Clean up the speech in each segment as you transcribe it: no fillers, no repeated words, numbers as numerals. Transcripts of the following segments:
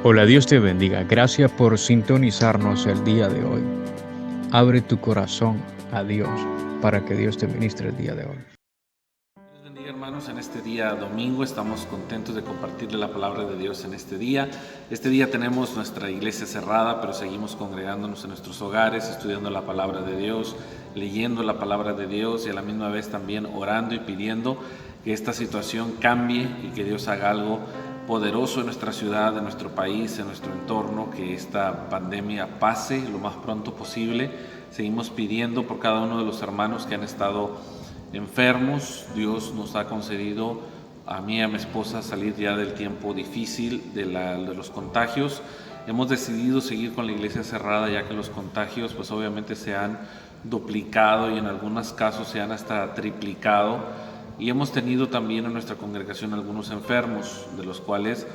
Hola, Dios te bendiga. Gracias por sintonizarnos el día de hoy. Abre tu corazón a Dios para que Dios te ministre el día de hoy. Dios bendiga, hermanos. En este día domingo estamos contentos de compartirle la palabra de Dios en este día. Este día tenemos nuestra iglesia cerrada, pero seguimos congregándonos en nuestros hogares, estudiando la palabra de Dios, leyendo la palabra de Dios y a la misma vez también orando y pidiendo que esta situación cambie y que Dios haga algo poderoso en nuestra ciudad, en nuestro país, en nuestro entorno, que esta pandemia pase lo más pronto posible. Seguimos pidiendo por cada uno de los hermanos que han estado enfermos. Dios nos ha concedido a mí y a mi esposa salir ya del tiempo difícil de los contagios. Hemos decidido seguir con la iglesia cerrada ya que los contagios pues obviamente se han duplicado y en algunos casos se han hasta triplicado. Y hemos tenido también en nuestra congregación algunos enfermos, de los cuales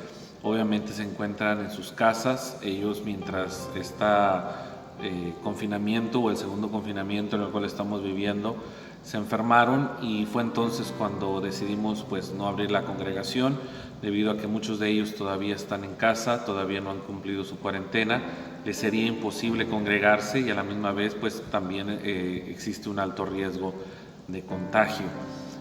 obviamente se encuentran en sus casas. Ellos, mientras está confinamiento o el segundo confinamiento en el cual estamos viviendo, se enfermaron, y fue entonces cuando decidimos pues no abrir la congregación, debido a que muchos de ellos todavía están en casa, todavía no han cumplido su cuarentena. Les sería imposible congregarse y a la misma vez pues también existe un alto riesgo de contagio.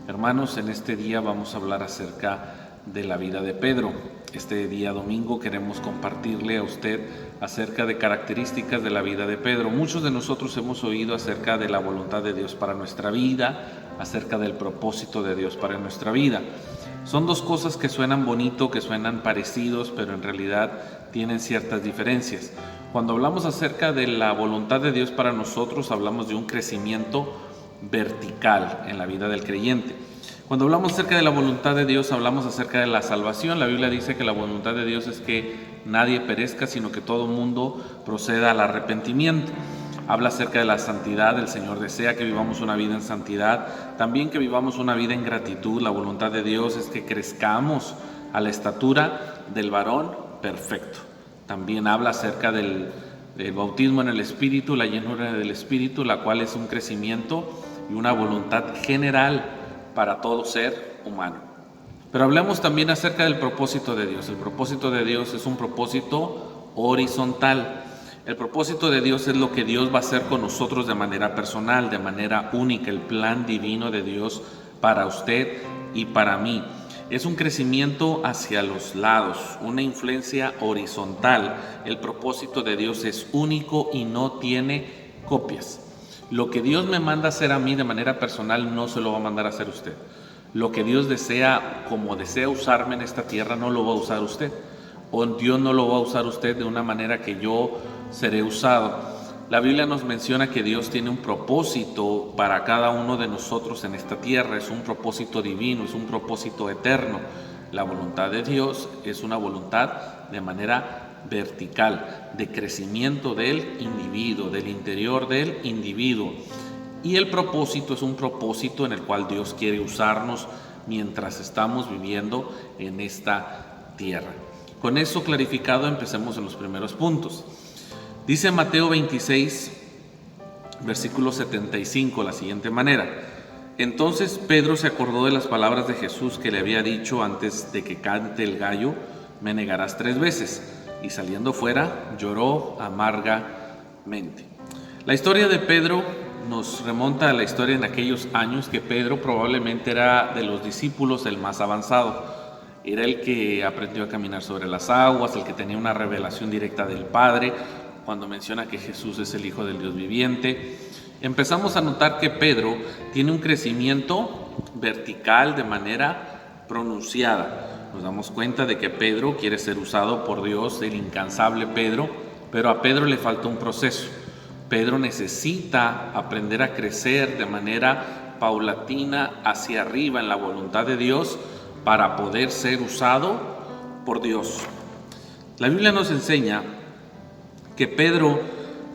Hermanos, en este día vamos a hablar acerca de la vida de Pedro. Este día domingo queremos compartirle a usted acerca de características de la vida de Pedro. Muchos de nosotros hemos oído acerca de la voluntad de Dios para nuestra vida, acerca del propósito de Dios para nuestra vida. Son dos cosas que suenan bonito, que suenan parecidos, pero en realidad tienen ciertas diferencias. Cuando hablamos acerca de la voluntad de Dios para nosotros, hablamos de un crecimiento vertical en la vida del creyente. Cuando hablamos acerca de la voluntad de Dios, hablamos acerca de la salvación. La Biblia dice que la voluntad de Dios es que nadie perezca, sino que todo mundo proceda al arrepentimiento. Habla acerca de la santidad. El Señor desea que vivamos una vida en santidad, también que vivamos una vida en gratitud. La voluntad de Dios es que crezcamos a la estatura del varón perfecto. También habla acerca del bautismo en el Espíritu, la llenura del Espíritu, la cual es un crecimiento y una voluntad general para todo ser humano. Pero hablemos también acerca del propósito de Dios. El propósito de Dios es un propósito horizontal. El propósito de Dios es lo que Dios va a hacer con nosotros de manera personal, de manera única, el plan divino de Dios para usted y para mí. Es un crecimiento hacia los lados, una influencia horizontal. El propósito de Dios es único y no tiene copias. Lo que Dios me manda a hacer a mí de manera personal no se lo va a mandar a hacer usted. Lo que Dios desea, como desea usarme en esta tierra, no lo va a usar usted. O Dios no lo va a usar usted de una manera que yo seré usado. La Biblia nos menciona que Dios tiene un propósito para cada uno de nosotros en esta tierra. Es un propósito divino, es un propósito eterno. La voluntad de Dios es una voluntad de manera vertical, de crecimiento del individuo, del interior del individuo. Y el propósito es un propósito en el cual Dios quiere usarnos mientras estamos viviendo en esta tierra. Con eso clarificado, empecemos en los primeros puntos. Dice Mateo 26, versículo 75, la siguiente manera: entonces Pedro se acordó de las palabras de Jesús que le había dicho: antes de que cante el gallo, me negarás 3 veces. Y saliendo fuera, lloró amargamente. La historia de Pedro nos remonta a la historia en aquellos años que Pedro probablemente era de los discípulos el más avanzado. Era el que aprendió a caminar sobre las aguas, el que tenía una revelación directa del Padre cuando menciona que Jesús es el Hijo del Dios viviente. Empezamos a notar que Pedro tiene un crecimiento vertical de manera pronunciada. Nos damos cuenta de que Pedro quiere ser usado por Dios, el incansable Pedro, pero a Pedro le falta un proceso. Pedro necesita aprender a crecer de manera paulatina hacia arriba en la voluntad de Dios para poder ser usado por Dios. La Biblia nos enseña que Pedro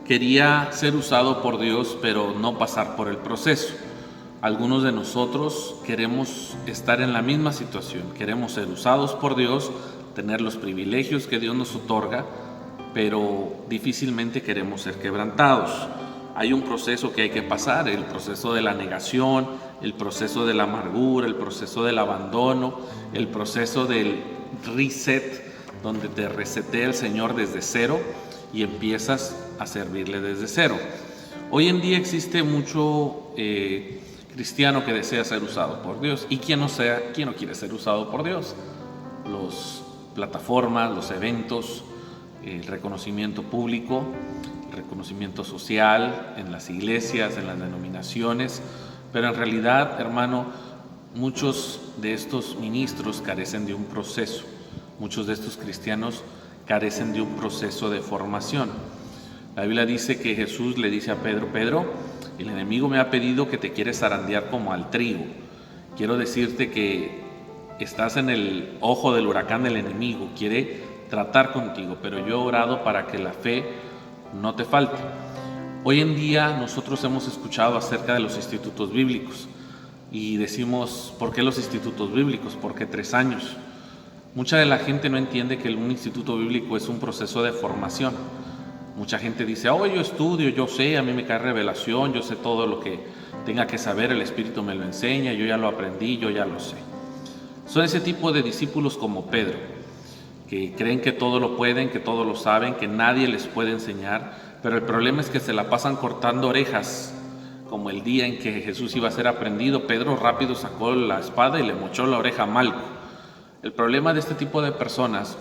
quería ser usado por Dios, pero no pasar por el proceso. Algunos de nosotros queremos estar en la misma situación, queremos ser usados por Dios, tener los privilegios que Dios nos otorga, pero difícilmente queremos ser quebrantados. Hay un proceso que hay que pasar, el proceso de la negación, el proceso de la amargura, el proceso del abandono, el proceso del reset, donde te resetea el Señor desde cero y empiezas a servirle desde cero. Hoy en día existe mucho cristiano que desea ser usado por Dios, y quien no quiere ser usado por Dios. Las plataformas, los eventos, el reconocimiento público, el reconocimiento social en las iglesias, en las denominaciones, pero en realidad, hermano, muchos de estos ministros carecen de un proceso, muchos de estos cristianos carecen de un proceso de formación. La Biblia dice que Jesús le dice a Pedro: Pedro, el enemigo me ha pedido que te quieres zarandear como al trigo. Quiero decirte que estás en el ojo del huracán del enemigo, quiere tratar contigo, pero yo he orado para que la fe no te falte. Hoy en día nosotros hemos escuchado acerca de los institutos bíblicos y decimos: ¿por qué los institutos bíblicos? ¿Por qué 3 años? Mucha de la gente no entiende que un instituto bíblico es un proceso de formación. Mucha gente dice: oh, yo estudio, yo sé, a mí me cae revelación, yo sé todo lo que tenga que saber, el Espíritu me lo enseña, yo ya lo aprendí, yo ya lo sé. Son ese tipo de discípulos como Pedro, que creen que todo lo pueden, que todo lo saben, que nadie les puede enseñar, pero el problema es que se la pasan cortando orejas. Como el día en que Jesús iba a ser aprendido, Pedro rápido sacó la espada y le mochó la oreja a Malco. El problema de este tipo de personas: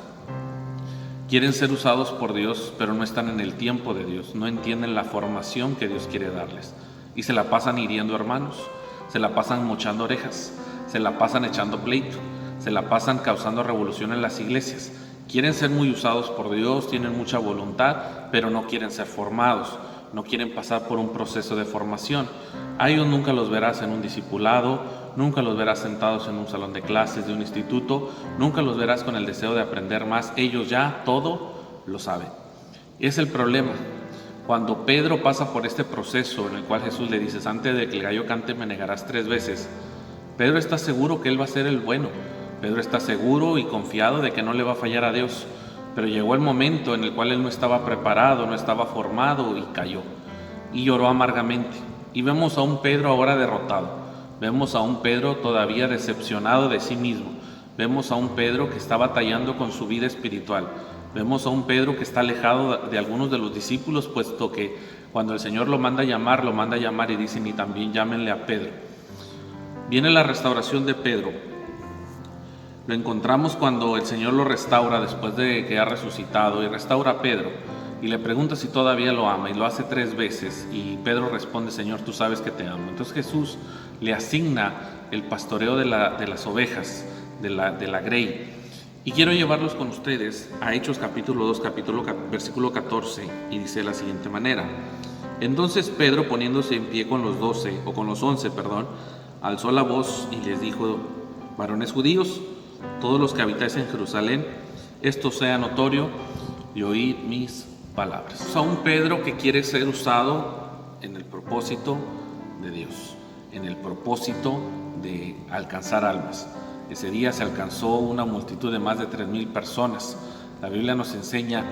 quieren ser usados por Dios, pero no están en el tiempo de Dios, no entienden la formación que Dios quiere darles, y se la pasan hiriendo hermanos, se la pasan mochando orejas, se la pasan echando pleito, se la pasan causando revolución en las iglesias. Quieren ser muy usados por Dios, tienen mucha voluntad, pero no quieren ser formados, no quieren pasar por un proceso de formación. A ellos nunca los verás en un discipulado, nunca los verás sentados en un salón de clases de un instituto, nunca los verás con el deseo de aprender más. Ellos ya todo lo saben. Es el problema. Cuando Pedro pasa por este proceso en el cual Jesús le dice: antes de que el gallo cante me negarás 3 veces, Pedro está seguro que él va a ser el bueno. Pedro está seguro y confiado de que no le va a fallar a Dios. Pero llegó el momento en el cual él no estaba preparado, no estaba formado, y cayó y lloró amargamente. Y vemos a un Pedro ahora derrotado, vemos a un Pedro todavía decepcionado de sí mismo, vemos a un Pedro que está batallando con su vida espiritual, vemos a un Pedro que está alejado de algunos de los discípulos, puesto que cuando el Señor lo manda a llamar y dicen: y también llámenle a Pedro. Viene la restauración de Pedro. Lo encontramos cuando el Señor lo restaura después de que ha resucitado, y restaura a Pedro y le pregunta si todavía lo ama, y lo hace 3 veces, y Pedro responde: Señor, tú sabes que te amo. Entonces Jesús le asigna el pastoreo de las ovejas, de la grey. Y quiero llevarlos con ustedes a Hechos capítulo 2, versículo 14, y dice de la siguiente manera: entonces Pedro, poniéndose en pie con los 11, alzó la voz y les dijo: varones judíos, todos los que habitáis en Jerusalén, esto sea notorio y oíd mis palabras. O sea, un Pedro que quiere ser usado en el propósito de Dios, en el propósito de alcanzar almas. Ese día se alcanzó una multitud de más de 3,000 personas. La Biblia nos enseña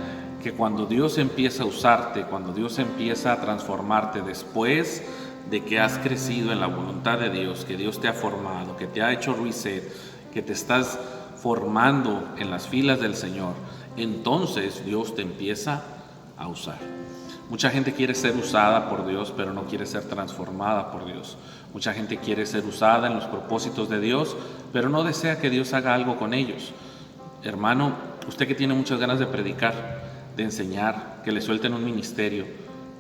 que cuando Dios empieza a usarte, cuando Dios empieza a transformarte, después de que has crecido en la voluntad de Dios, que Dios te ha formado, que te ha hecho reset, que te estás formando en las filas del Señor, entonces Dios te empieza a usar. Mucha gente quiere ser usada por Dios, pero no quiere ser transformada por Dios. Mucha gente quiere ser usada en los propósitos de Dios, pero no desea que Dios haga algo con ellos. Hermano, usted que tiene muchas ganas de predicar, de enseñar, que le suelten un ministerio,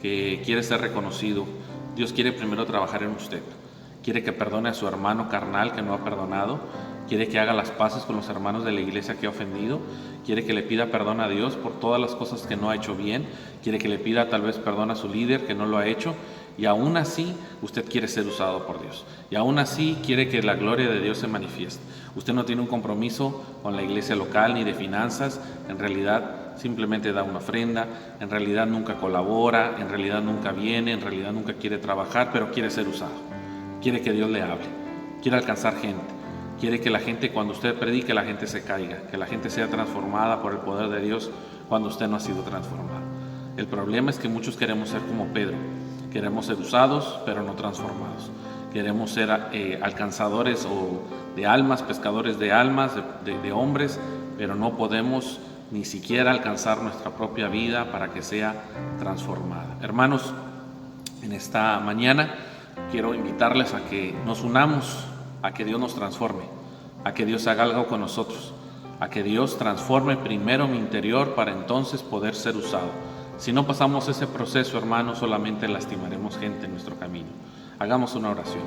que quiere ser reconocido, Dios quiere primero trabajar en usted. Quiere que perdone a su hermano carnal que no ha perdonado, quiere que haga las paces con los hermanos de la iglesia que ha ofendido, quiere que le pida perdón a Dios por todas las cosas que no ha hecho bien, quiere que le pida tal vez perdón a su líder que no lo ha hecho, y aún así usted quiere ser usado por Dios, y aún así quiere que la gloria de Dios se manifieste. Usted no tiene un compromiso con la iglesia local ni de finanzas, en realidad simplemente da una ofrenda, en realidad nunca colabora, en realidad nunca viene, en realidad nunca quiere trabajar, pero quiere ser usado, quiere que Dios le hable, quiere alcanzar gente, quiere que la gente, cuando usted predique, la gente se caiga, que la gente sea transformada por el poder de Dios cuando usted no ha sido transformado. El problema es que muchos queremos ser como Pedro, queremos ser usados pero no transformados, queremos ser alcanzadores de almas, pescadores de almas, de hombres, pero no podemos ni siquiera alcanzar nuestra propia vida para que sea transformada. Hermanos, en esta mañana quiero invitarles a que nos unamos, a que Dios nos transforme, a que Dios haga algo con nosotros, a que Dios transforme primero mi interior para entonces poder ser usado. Si no pasamos ese proceso, hermanos, solamente lastimaremos gente en nuestro camino. Hagamos una oración.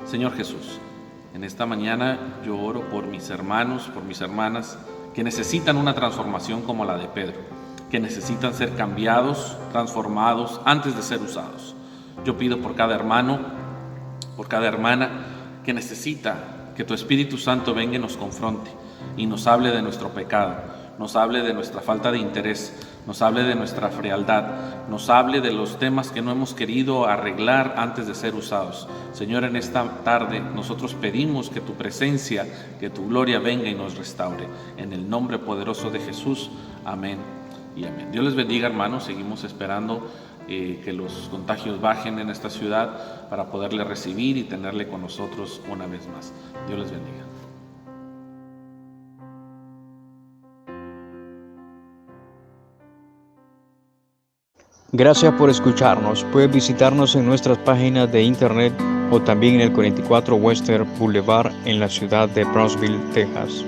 Señor Jesús, en esta mañana yo oro por mis hermanos, por mis hermanas, que necesitan una transformación como la de Pedro, que necesitan ser cambiados, transformados antes de ser usados. Yo pido por cada hermano, por cada hermana que necesita que tu Espíritu Santo venga y nos confronte y nos hable de nuestro pecado, nos hable de nuestra falta de interés, nos hable de nuestra frialdad, nos hable de los temas que no hemos querido arreglar antes de ser usados. Señor, en esta tarde nosotros pedimos que tu presencia, que tu gloria venga y nos restaure. En el nombre poderoso de Jesús, amén y amén. Dios les bendiga, hermanos. Seguimos esperando que los contagios bajen en esta ciudad para poderle recibir y tenerle con nosotros una vez más. Dios les bendiga. Gracias por escucharnos. Puedes visitarnos en nuestras páginas de internet o también en el 44 Western Boulevard en la ciudad de Brownsville, Texas.